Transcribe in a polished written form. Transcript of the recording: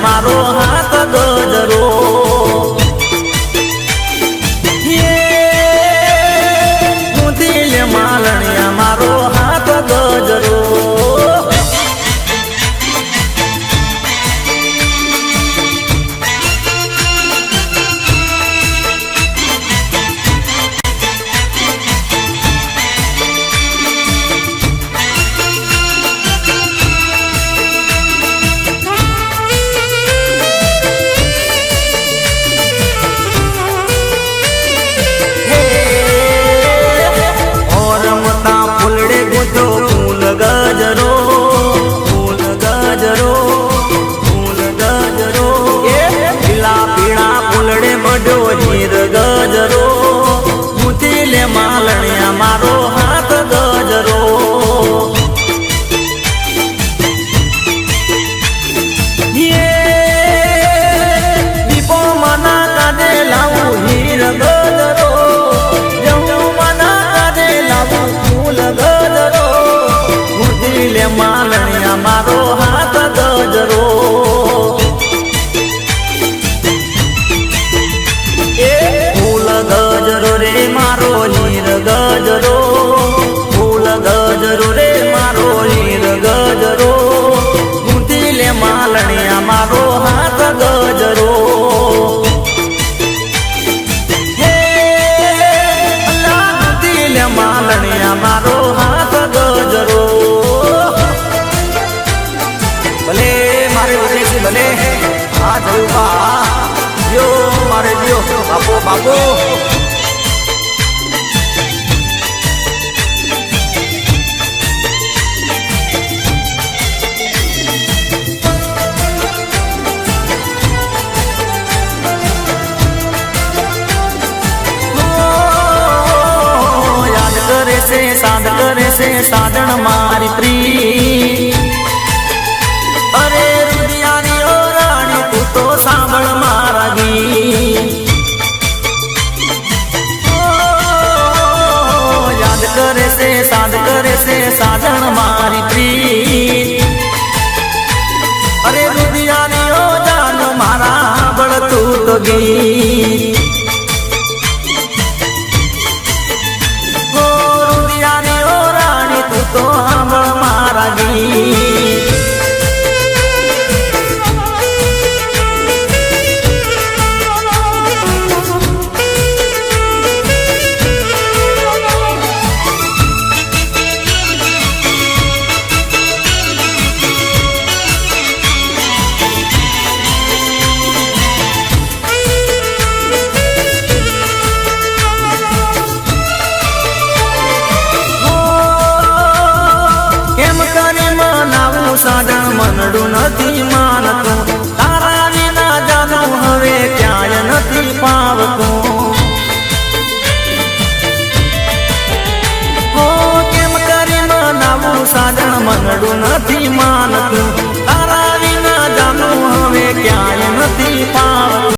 મારો હાથ ગજરો માલણિયા મારો હાથ ગજરો ગજરો મુતીલે માલણિયા મારો હાથ ગજરો દીપો મના કાદે લાવું હીર ગજરો જવું મના કાદે લાવું ફૂલ ગજરો મુતીલે માલણિયા મારો હાથ ગજરો ગજરો રે મારો હીર ગજરો ફૂલ ગજરો રે મારો હીર ગજરો મુતીલે માલણિયા મારો હાથ ગજરો હે અલ્લાહ મુતીલે માલણિયા મારો હાથ ગજરો ભલે મારે ઉદેશી ભલે આ થયું બા જો મારે દિયો બાપો બાપો સાદ કરે છે સાધન મારી પ્રી અરે રુદિયાની ઓ રાણી તું તો સાંભળ મારા ગીત યાદ કરે છે સાદ કરે છે સાધન મારી પ્રી અરે રુદિયાની ઓ જાન મારા બળ તું તો ગીત તો સાંભળ મારા ગીત સાજણ મનડું નથી માનતું તારા વિના જાનું હવે ક્યાંય નથી પાવતું હો કેમ કરી મનાવું સાજણ મનડું નથી માનતું તારા વિના જાનું હવે ક્યાંય નથી પાવતું